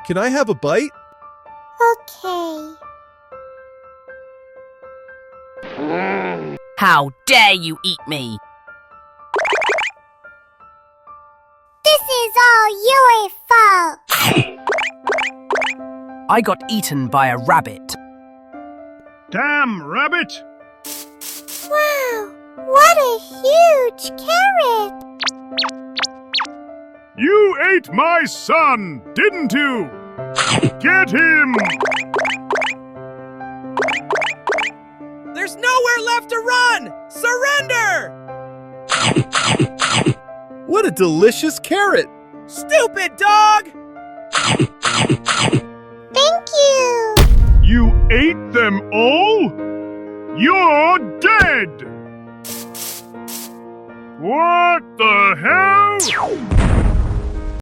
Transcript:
Can I have a bite? Okay. How dare you eat me? This is all your fault. I got eaten by a rabbit. Damn rabbit! Wow, what a huge carrot! You ate my son, didn't you? Get him! There's nowhere left to run! Surrender! What a delicious carrot! Stupid dog! Thank you! You ate them all? You're dead! What the hell?